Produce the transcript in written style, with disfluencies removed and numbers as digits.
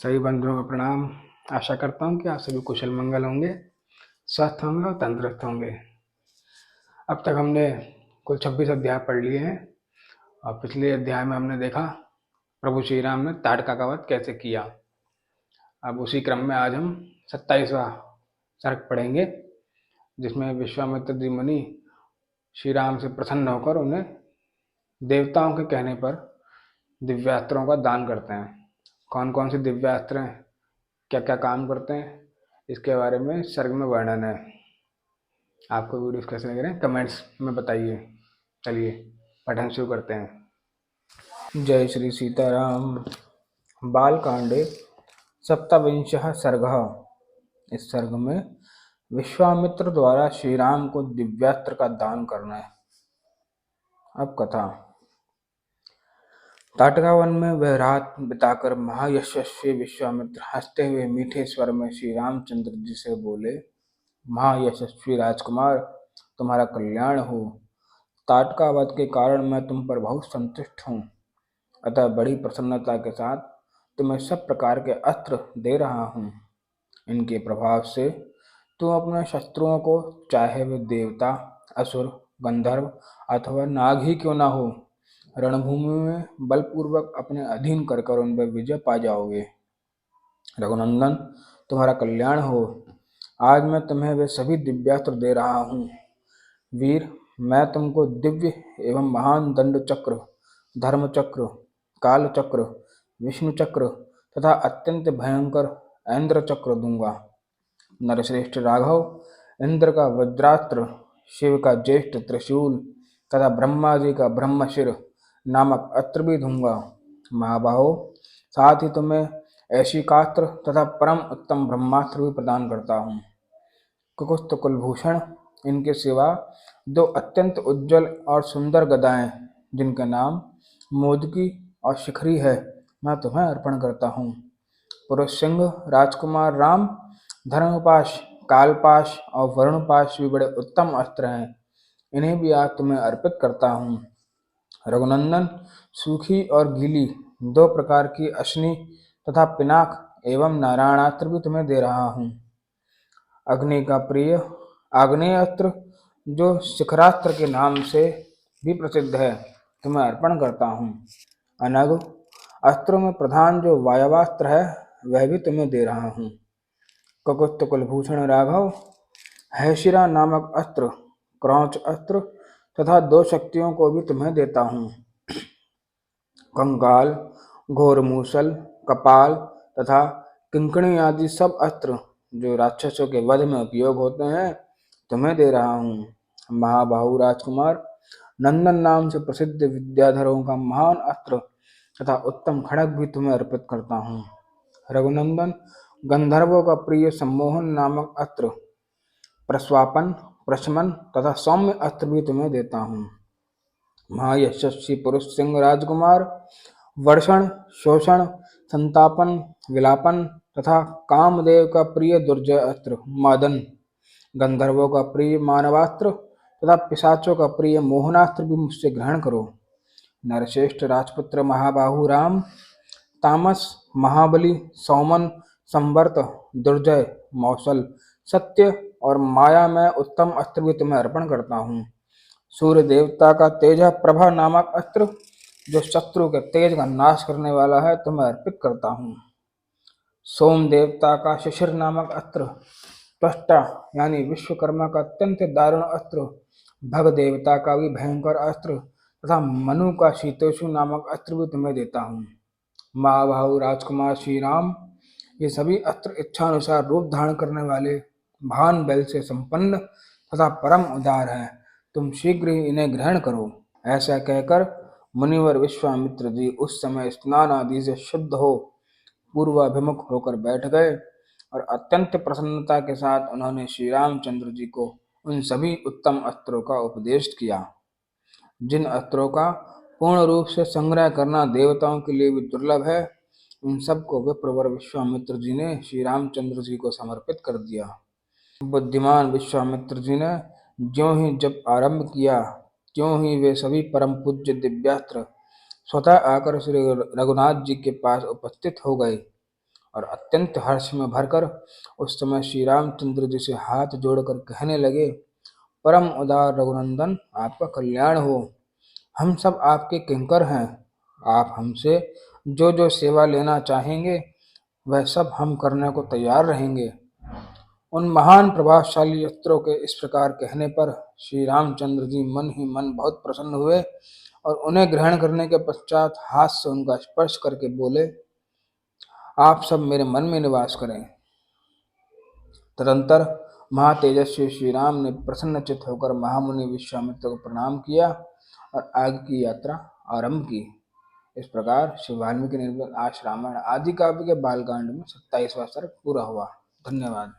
सभी बंधुओं को प्रणाम। आशा करता हूँ कि आप सभी कुशल मंगल होंगे, स्वस्थ होंगे और तंदुरुस्त होंगे। अब तक हमने कुल 26 अध्याय पढ़ लिए हैं और पिछले अध्याय में हमने देखा प्रभु श्री राम ने ताड़का का वध कैसे किया। अब उसी क्रम में आज हम 27वां सर्ग पढ़ेंगे, जिसमें विश्वामित्र जी मुनि श्री राम से प्रसन्न होकर उन्हें देवताओं के कहने पर दिव्यास्त्रों का दान करते हैं। कौन कौन से दिव्यास्त्र हैं, क्या क्या काम करते हैं, इसके बारे में सर्ग में वर्णन है। आपको वीडियोस कैसे लग रहे हैं कमेंट्स में बताइए। चलिए पठन शुरू करते हैं। जय श्री सीताराम। बालकांडे सप्तविंशः सर्गः। इस सर्ग में विश्वामित्र द्वारा श्री राम को दिव्यास्त्र का दान करना है। अब कथा। ताटका वन में वह रात बिताकर महायशस्वी विश्वामित्र हंसते हुए मीठे स्वर में श्री रामचंद्र जी से बोले, महायशस्वी राजकुमार, तुम्हारा कल्याण हो। ताटका वध के कारण मैं तुम पर बहुत संतुष्ट हूँ, अतः बड़ी प्रसन्नता के साथ तुम्हें सब प्रकार के अस्त्र दे रहा हूँ। इनके प्रभाव से तुम अपने शत्रुओं को, चाहे वे देवता, असुर, गंधर्व अथवा नाग ही क्यों ना हो, रणभूमि में बलपूर्वक अपने अधीन कर उन पर विजय पा जाओगे। रघुनंदन, तुम्हारा कल्याण हो। आज मैं तुम्हें वे सभी दिव्यास्त्र दे रहा हूँ। वीर, मैं तुमको दिव्य एवं महान दंड चक्र, धर्म चक्र, काल चक्र, विष्णु चक्र तथा अत्यंत भयंकर ऐन्द्र चक्र दूंगा। नरश्रेष्ठ राघव, इंद्र का वज्रास्त्र, शिव का ज्येष्ठ त्रिशूल तथा ब्रह्मा जी का ब्रह्मशिर नामक अस्त्र भी दूंगा। महाबाहो, साथ ही तुम्हें ऐशिकास्त्र तथा परम उत्तम ब्रह्मास्त्र भी प्रदान करता हूँ। कुकुस्त कुलभूषण, इनके सिवा दो अत्यंत उज्जवल और सुंदर गदाएं, जिनका नाम मोदकी और शिखरी है, मैं तुम्हें अर्पण करता हूँ। पुरुष सिंह राजकुमार राम, धर्मपाश, कालपाश और वरुणपाश भी बड़े उत्तम अस्त्र हैं, इन्हें भी आज तुम्हें अर्पित करता हूँ। रघुनंदन, सूखी और गीली दो प्रकार की अश्नि तथा पिनाक एवं नारायणास्त्र भी तुम्हें दे रहा हूँ। अग्नि का प्रिय आग्नेयास्त्र, जो शिखरास्त्र के नाम से भी प्रसिद्ध है, तुम्हें अर्पण करता हूँ। अनग, अस्त्रों में प्रधान जो वायवास्त्र है, वह भी तुम्हें दे रहा हूँ। ककुत्थ कुलभूषण राघव, हैशिरा नामक अस्त्र, क्रौच अस्त्र तथा दो शक्तियों को भी तुम्हें देता हूँ। कंकाल, घोरमूसल, कपाल तथा किंकणी आदि सब अस्त्र जो राक्षसों के वध में उपयोग होते हैं, तुम्हें दे रहा हूँ। महाबाहु राजकुमार, नंदन नाम से प्रसिद्ध विद्याधरों का महान अस्त्र तथा उत्तम खड़ग भी तुम्हें अर्पित करता हूँ। रघुनंदन, गंधर्वों का प्रिय सम्मोहन नामक अस्त्र, प्रस्वापन, प्रशमन तथा सौम्य अस्त्र भी तुम्हें देता हूँ। महायशस्वी पुरुष सिंह राजकुमार, वर्षण, शोषण, संतापन, विलापन तथा कामदेव का प्रिय दुर्जय अस्त्र मादन, गंधर्वों का प्रिय मानवास्त्र तथा पिशाचों का प्रिय मोहनास्त्र भी मुझसे ग्रहण करो। नरश्रेष्ठ राजपुत्र महाबाहु राम, तामस, महाबली, सौमन, संवर्त, दुर्जय, मौसल, सत्य और माया में उत्तम अस्त्र भी तुम्हें अर्पण करता हूँ। सूर्य देवता का तेज प्रभा नामक अस्त्र, जो शत्रु के तेज का नाश करने वाला है, तुम्हें अर्पित करता हूँ। सोम देवता का शिशिर नामक अस्त्र, त्वष्टा यानी विश्वकर्मा का अत्यंत दारुण अस्त्र, भग देवता का भी भयंकर अस्त्र तथा मनु का शीतोषु नामक अस्त्र भी तुम्हें देता हूँ। महाबाहु राजकुमार श्री राम, ये सभी अस्त्र इच्छानुसार रूप धारण करने वाले, महान बल से संपन्न तथा परम उदार हैं, तुम शीघ्र ही इन्हें ग्रहण करो। ऐसा कहकर मुनिवर विश्वामित्र जी उस समय स्नान आदि से शुद्ध हो पूर्वाभिमुख होकर बैठ गए और अत्यंत प्रसन्नता के साथ उन्होंने श्री रामचंद्र जी को उन सभी उत्तम अस्त्रों का उपदेश किया, जिन अस्त्रों का पूर्ण रूप से संग्रह करना देवताओं के लिए भी दुर्लभ है। उन सबको विप्रवर विश्वामित्र जी ने श्री रामचंद्र जी को समर्पित कर दिया। बुद्धिमान विश्वामित्र जी ने ज्यों ही जब आरंभ किया, त्यों ही वे सभी परम पूज्य दिव्यास्त्र स्वतः आकर श्री रघुनाथ जी के पास उपस्थित हो गए और अत्यंत हर्ष में भरकर उस समय श्री रामचंद्र जी से हाथ जोड़कर कहने लगे, परम उदार रघुनंदन, आपका कल्याण हो। हम सब आपके किंकर हैं। आप हमसे जो जो सेवा लेना चाहेंगे वह सब हम करने को तैयार रहेंगे। उन महान प्रभावशाली अस्त्रों के इस प्रकार कहने पर श्री रामचंद्र जी मन ही मन बहुत प्रसन्न हुए और उन्हें ग्रहण करने के पश्चात हाथ से उनका स्पर्श करके बोले, आप सब मेरे मन में निवास करें। तदंतर महातेजस्वी श्री राम ने प्रसन्नचित्त होकर महामुनि विश्वामित्र को प्रणाम किया और आगे की यात्रा आरंभ की। इस प्रकार श्री वाल्मीकि निर्मित आश्रामण आदि काव्य के बालकांड में 27वां सर्ग पूरा हुआ। धन्यवाद।